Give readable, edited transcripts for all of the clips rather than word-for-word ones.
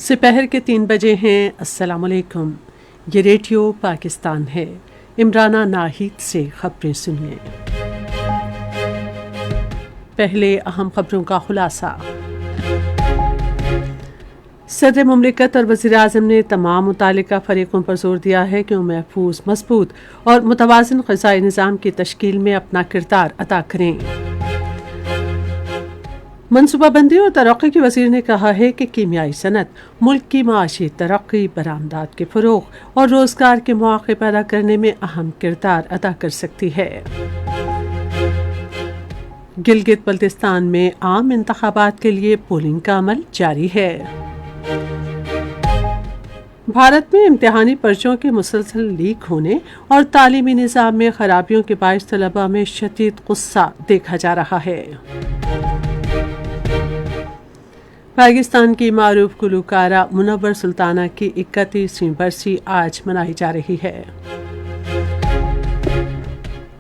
سپہر کے 3 بجے ہیں۔ السلام علیکم، یہ ریڈیو پاکستان ہے۔ عمرانہ ناہید سے خبریں سنیے۔ پہلے اہم خبروں کا خلاصہ۔ صدر مملکت اور وزیر اعظم نے تمام متعلقہ فریقوں پر زور دیا ہے کہ وہ محفوظ، مضبوط اور متوازن غذائی نظام کی تشکیل میں اپنا کردار ادا کریں۔ منصوبہ بندی اور ترقی کے وزیر نے کہا ہے کہ کیمیائی صنعت ملک کی معاشی ترقی، برآمدات کے فروغ اور روزگار کے مواقع پیدا کرنے میں اہم کردار ادا کر سکتی ہے۔ گلگت بلتستان میں عام انتخابات کے لیے پولنگ کا عمل جاری ہے۔ بھارت میں امتحانی پرچوں کے مسلسل لیک ہونے اور تعلیمی نظام میں خرابیوں کے باعث طلباء میں شدید غصہ دیکھا جا رہا ہے۔ پاکستان کی معروف گلوکارہ منور سلطانہ کی 31ویں برسی آج منائی جا رہی ہے۔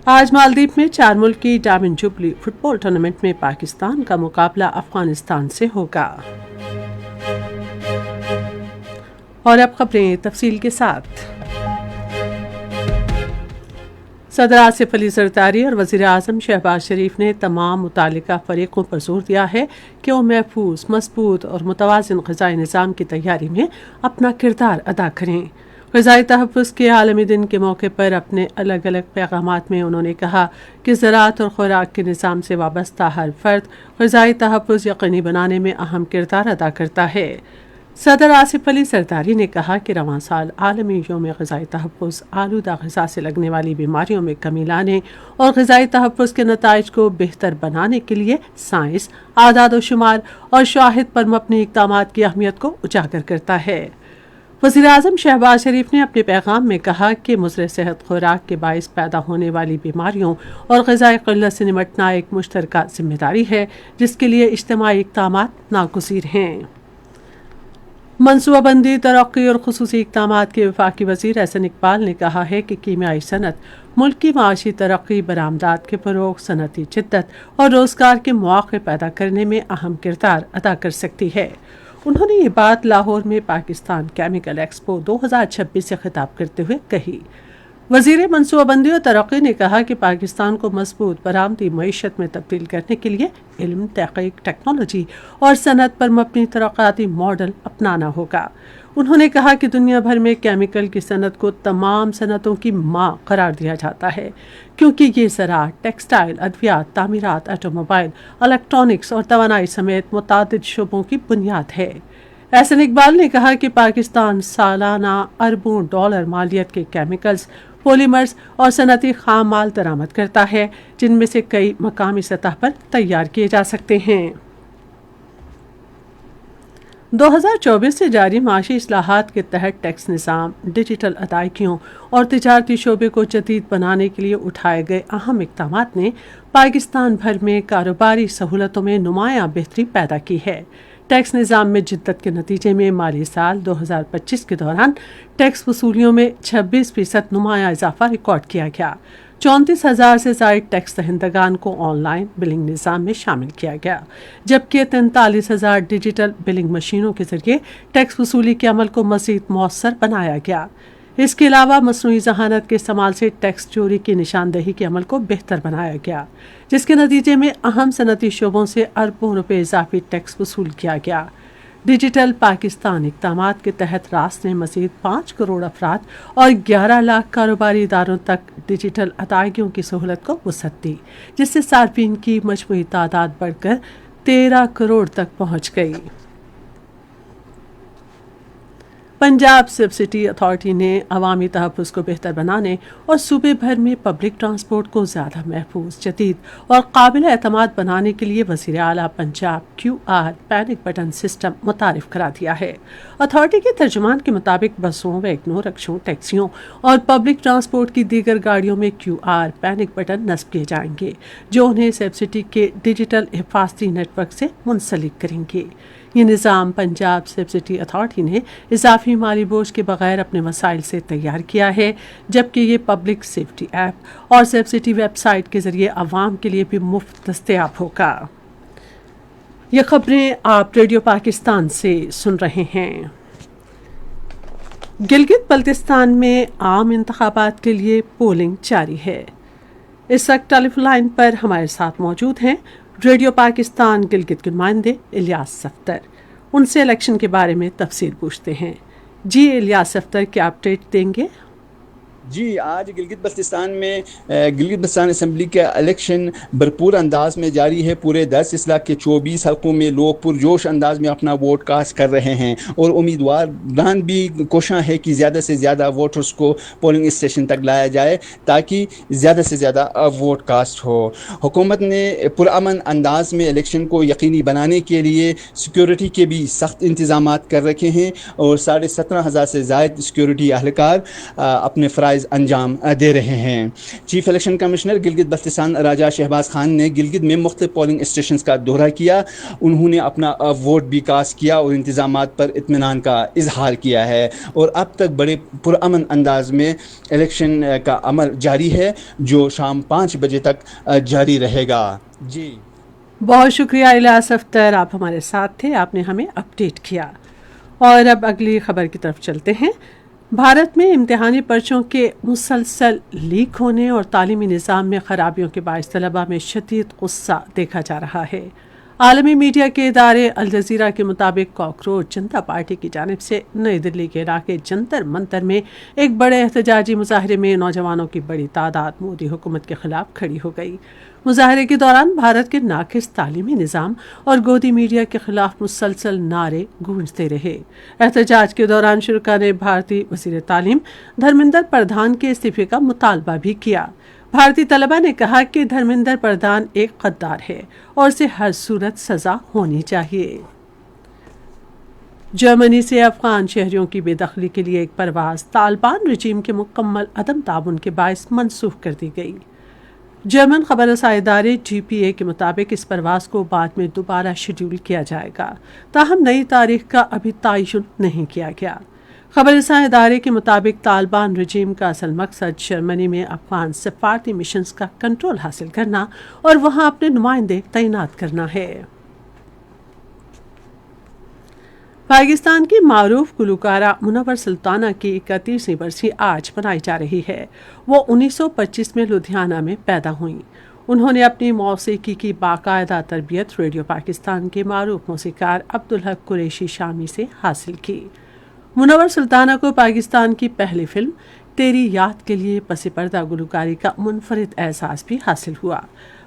آج مالدیپ میں 4 ملکی ڈائمنڈ جوبلی فٹ بال ٹورنامنٹ میں پاکستان کا مقابلہ افغانستان سے ہوگا۔ اور اب خبریں تفصیل کے ساتھ۔ صدر آصف علی زرداری اور وزیر اعظم شہباز شریف نے تمام متعلقہ فریقوں پر زور دیا ہے کہ وہ محفوظ، مضبوط اور متوازن غذائی نظام کی تیاری میں اپنا کردار ادا کریں۔ غذائی تحفظ کے عالمی دن کے موقع پر اپنے الگ الگ پیغامات میں انہوں نے کہا کہ زراعت اور خوراک کے نظام سے وابستہ ہر فرد غذائی تحفظ یقینی بنانے میں اہم کردار ادا کرتا ہے۔ صدر آصف علی زرداری نے کہا کہ رواں سال عالمی یوم غذائی تحفظ آلودہ غذا سے لگنے والی بیماریوں میں کمی لانے اور غذائی تحفظ کے نتائج کو بہتر بنانے کے لیے سائنس، اعداد و شمار اور شواہد پر مبنی اقدامات کی اہمیت کو اجاگر کرتا ہے۔ وزیر اعظم شہباز شریف نے اپنے پیغام میں کہا کہ مضر صحت خوراک کے باعث پیدا ہونے والی بیماریوں اور غذائی قلت سے نمٹنا ایک مشترکہ ذمہ داری ہے جس کے لیے اجتماعی اقدامات ناگزیر ہیں۔ منصوبہ بندی، ترقی اور خصوصی اقدامات کے وفاقی وزیر احسن اقبال نے کہا ہے کہ کیمیائی صنعت ملک کی معاشی ترقی، برآمدات کے فروغ، صنعتی جدت اور روزگار کے مواقع پیدا کرنے میں اہم کردار ادا کر سکتی ہے۔ انہوں نے یہ بات لاہور میں پاکستان کیمیکل ایکسپو 2026 سے خطاب کرتے ہوئے کہی۔ وزیر منصوبہ بندی اور ترقی نے کہا کہ پاکستان کو مضبوط برآمدی معیشت میں تبدیل کرنے کے لیے علم، تحقیق، ٹیکنالوجی اور صنعت پر مبنی ترقیاتی ماڈل اپنانا ہوگا۔ انہوں نے کہا کہ دنیا بھر میں کیمیکل کی صنعت کو تمام صنعتوں کی ماں قرار دیا جاتا ہے کیونکہ یہ زراعت، ٹیکسٹائل، ادویات، تعمیرات، آٹو موبائل، الیکٹرانکس اور توانائی سمیت متعدد شعبوں کی بنیاد ہے۔ احسن اقبال نے کہا کہ پاکستان سالانہ اربوں ڈالر مالیت کے کیمیکلز، پولیمرز اور صنعتی خام مال درآمد کرتا ہے جن میں سے کئی مقامی سطح پر تیار کیے جا سکتے ہیں۔ 2024 سے جاری معاشی اصلاحات کے تحت ٹیکس نظام، ڈیجیٹل ادائیگیوں اور تجارتی شعبے کو جدید بنانے کے لیے اٹھائے گئے اہم اقدامات نے پاکستان بھر میں کاروباری سہولتوں میں نمایاں بہتری پیدا کی ہے۔ ٹیکس نظام میں جدت کے نتیجے میں مالی سال 2025 کے دوران ٹیکس وصولیوں میں 26% نمایاں اضافہ ریکارڈ کیا گیا۔ 34,000 سے زائد ٹیکس دہندگان کو آن لائن بلنگ نظام میں شامل کیا گیا، جبکہ 43,000 ڈیجیٹل بلنگ مشینوں کے ذریعے ٹیکس وصولی کے عمل کو مزید مؤثر بنایا گیا۔ اس کے علاوہ مصنوعی ذہانت کے استعمال سے ٹیکس چوری کی نشاندہی کے عمل کو بہتر بنایا گیا، جس کے نتیجے میں اہم صنعتی شعبوں سے اربوں روپے اضافی ٹیکس وصول کیا گیا۔ ڈیجیٹل پاکستان اقدامات کے تحت راس نے مزید 5 کروڑ افراد اور 11 لاکھ کاروباری اداروں تک ڈیجیٹل ادائیگیوں کی سہولت کو وسعت دی، جس سے صارفین کی مجموعی تعداد بڑھ کر 13 کروڑ تک پہنچ گئی۔ پنجاب سبسڈی اتھارٹی نے عوامی تحفظ کو بہتر بنانے اور صوبے بھر میں پبلک ٹرانسپورٹ کو زیادہ محفوظ، جدید اور قابل اعتماد بنانے کے لیے وزیر اعلیٰ Punjab QR panic button system متعارف کرا دیا ہے۔ اتھارٹی کے ترجمان کے مطابق بسوں، ویگنوں، رکشوں، ٹیکسیوں اور پبلک ٹرانسپورٹ کی دیگر گاڑیوں میں QR پینک بٹن نصب کیے جائیں گے جو انہیں سبسڈی کے ڈیجیٹل حفاظتی نیٹ ورک سے منسلک کریں گے۔ یہ نظام پنجاب سبسڈی اتھارٹی نے اضافی مالی بوجھ کے بغیر اپنے وسائل سے تیار کیا ہے، جبکہ یہ پبلک سیفٹی ایپ اور سبسڈی ویب سائٹ کے ذریعے عوام کے لیے بھی مفت دستیاب ہوگا۔ یہ خبریں آپ ریڈیو پاکستان سے سن رہے ہیں۔ گلگت بلتستان میں عام انتخابات کے لیے پولنگ جاری ہے۔ اس وقت ٹیلی فون لائن پر ہمارے ساتھ موجود ہیں ریڈیو پاکستان گلگت کے نمائندے الیاس صفدر۔ ان سے الیکشن کے بارے میں تفصیل پوچھتے ہیں۔ جی الیاس صفدر، کیا اپڈیٹ دیں گے؟ جی، آج گلگت بلتستان میں گلگت بلتستان اسمبلی کا الیکشن بھرپور انداز میں جاری ہے۔ پورے 10 اضلاع کے 24 حلقوں میں لوگ پرجوش انداز میں اپنا ووٹ کاسٹ کر رہے ہیں اور امیدواران بھی کوشاں ہے کہ زیادہ سے زیادہ ووٹرز کو پولنگ اسٹیشن تک لایا جائے تاکہ زیادہ سے زیادہ ووٹ کاسٹ ہو۔ حکومت نے پرامن انداز میں الیکشن کو یقینی بنانے کے لیے سیکیورٹی کے بھی سخت انتظامات کر رکھے ہیں اور 17,500 سے زائد سیکیورٹی اہلکار اپنے فرائض انجام دے رہے ہیں۔ Chief election commissioner Gilgit Baltistan Raja Shahbaz Khan نے گلگت میں مختلف پولنگ اسٹیشنز کا دورہ کیا۔ انہوں نے اپنا ووٹ بھی کاسٹ کیا اور انتظامات پر اطمینان کا اظہار کیا ہے اور اب تک بڑے پرامن انداز میں الیکشن کا عمل جاری ہے جو شام 5 بجے تک جاری رہے گا۔ جی بہت شکریہ الیاس صفدر، آپ ہمارے ساتھ تھے، آپ نے ہمیں اپڈیٹ کیا۔ اور اب اگلی خبر کی طرف چلتے ہیں۔ بھارت میں امتحانی پرچوں کے مسلسل لیک ہونے اور تعلیمی نظام میں خرابیوں کے باعث طلباء میں شدید غصہ دیکھا جا رہا ہے۔ عالمی میڈیا کے ادارے الجزیرہ کے مطابق کاکروچ جنتا پارٹی کی جانب سے نئی دلی کے علاقے جنتر منتر میں ایک بڑے احتجاجی مظاہرے میں نوجوانوں کی بڑی تعداد مودی حکومت کے خلاف کھڑی ہو گئی۔ مظاہرے کے دوران بھارت کے ناقص تعلیمی نظام اور گودی میڈیا کے خلاف مسلسل نعرے گونجتے رہے۔ احتجاج کے دوران شرکاء نے بھارتی وزیر تعلیم دھرمیندر پردھان کے استعفے کا مطالبہ بھی کیا۔ بھارتی طلبہ نے کہا کہ دھرمیندر پردھان ایک غدار ہے اور اسے ہر صورت سزا ہونی چاہیے۔ جرمنی سے افغان شہریوں کی بے دخلی کے لیے ایک پرواز طالبان رجیم کے مکمل عدم تعاون کے باعث منسوخ کر دی گئی۔ جرمن خبر رسائی ادارے GPA کے مطابق اس پرواز کو بعد میں دوبارہ شیڈول کیا جائے گا، تاہم نئی تاریخ کا ابھی تعین نہیں کیا گیا۔ خبر رسائی ادارے کے مطابق طالبان رجیم کا اصل مقصد جرمنی میں افغان سفارتی مشنز کا کنٹرول حاصل کرنا اور وہاں اپنے نمائندے تعینات کرنا ہے۔ پاکستان کی معروف گلوکارہ منور سلطانہ کی 31ویں برسی آج منائی جا رہی ہے۔ وہ 1925 میں لدھیانہ میں پیدا ہوئیں۔ انہوں نے اپنی موسیقی کی باقاعدہ تربیت ریڈیو پاکستان کے معروف موسیقار عبدالحق قریشی شامی سے حاصل کی۔ منور سلطانہ کو پاکستان کی پہلی فلم تیری یاد کے لیے پس پردہ گلوکاری کا منفرد اعزاز بھی حاصل ہوا۔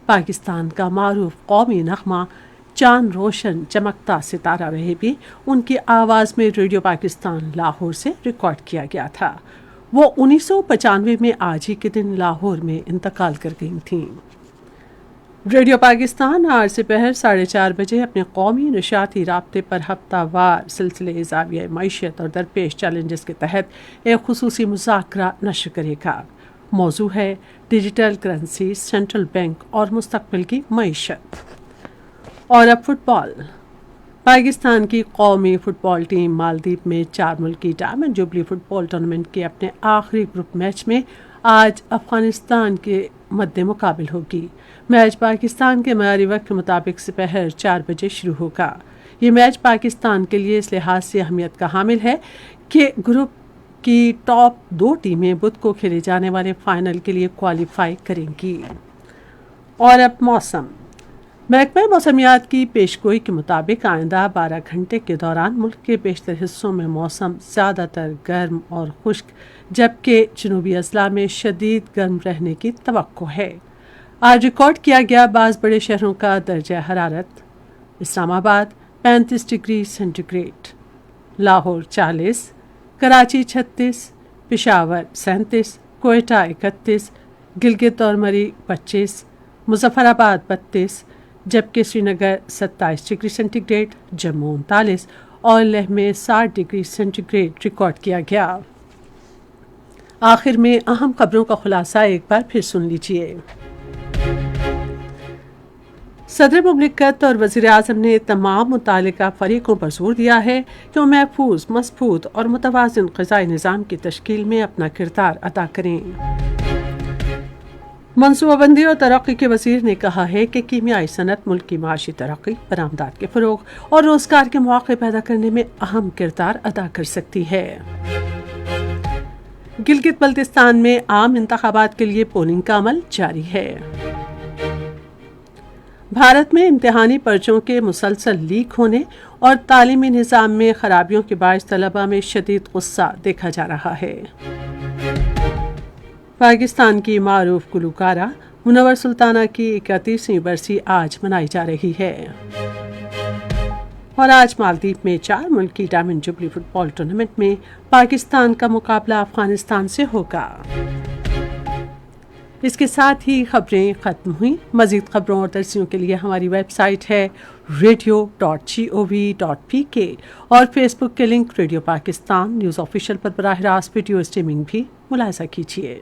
پاکستان کا معروف قومی نغمہ چاند روشن چمکتا ستارہ رہے بھی ان کی آواز میں ریڈیو پاکستان لاہور سے ریکارڈ کیا گیا تھا۔ وہ 1995 میں آج ہی کے دن لاہور میں انتقال کر گئی تھیں۔ ریڈیو پاکستان آج سے پہر 4:30 بجے اپنے قومی نشاتی رابطے پر ہفتہ وار سلسلے زاویہ معیشت اور درپیش چیلنجز کے تحت ایک خصوصی مذاکرہ نشر کرے گا۔ موضوع ہے ڈیجیٹل کرنسی، سینٹرل بینک اور مستقبل کی معیشت۔ اور اب فٹ بال۔ پاکستان کی قومی فٹ بال ٹیم مالدیپ میں 4 ملکی ڈائمنڈ جوبلی فٹ بال ٹورنامنٹ کے اپنے آخری گروپ میچ میں آج افغانستان کے مد مقابل ہوگی۔ میچ پاکستان کے معیاری وقت کے مطابق سپہر 4 بجے شروع ہوگا۔ یہ میچ پاکستان کے لیے اس لحاظ سے اہمیت کا حامل ہے کہ گروپ کی ٹاپ 2 ٹیمیں بدھ کو کھیلے جانے والے فائنل کے لیے کوالیفائی کریں گی۔ اور اب موسم۔ محکمہ موسمیات کی پیشگوئی کے مطابق آئندہ 12 گھنٹے کے دوران ملک کے بیشتر حصوں میں موسم زیادہ تر گرم اور خشک جبکہ جنوبی اضلاع میں شدید گرم رہنے کی توقع ہے۔ آج ریکارڈ کیا گیا بعض بڑے شہروں کا درجہ حرارت: Islamabad 35 degree centigrade, Lahore 40، Karachi 36، Peshawar 37، Quetta 31، Gilgit اور مری 25، مظفر آباد 32، جبکہ Srinagar 27 degree centigrade, Jammu 39 اور لیہ میں 60 ڈگری سینٹی گریڈ ریکارڈ کیا گیا۔ آخر میں اہم خبروں کا خلاصہ ایک بار پھر سن لیجیے۔ صدر مملکت اور وزیر اعظم نے تمام متعلقہ فریقوں پر زور دیا ہے کہ وہ محفوظ، مضبوط اور متوازن غذائی نظام کی تشکیل میں اپنا کردار ادا کریں۔ منصوبہ بندی اور ترقی کے وزیر نے کہا ہے کہ کیمیائی صنعت ملک کی معاشی ترقی، برآمدات کے فروغ اور روزگار کے مواقع پیدا کرنے میں اہم کردار ادا کر سکتی ہے۔ گلگت بلتستان میں عام انتخابات کے لیے پولنگ کا عمل جاری ہے۔ بھارت میں امتحانی پرچوں کے مسلسل لیک ہونے اور تعلیمی نظام میں خرابیوں کے باعث طلباء میں شدید غصہ دیکھا جا رہا ہے۔ پاکستان کی معروف گلوکارہ منور سلطانہ کی 31ویں برسی آج منائی جا رہی ہے۔ اور آج مالدیپ میں 4 ملکی ڈائمنڈ جوبلی فٹ بال ٹورنامنٹ میں پاکستان کا مقابلہ افغانستان سے ہوگا۔ اس کے ساتھ ہی خبریں ختم ہوئیں۔ مزید خبروں اور ترسیوں کے لیے ہماری ویب سائٹ ہے radio.gov.pk اور فیس بک کے link radio Pakistan news official پر براہ راست ویڈیو اسٹریمنگ بھی ملاحظہ کیجیے۔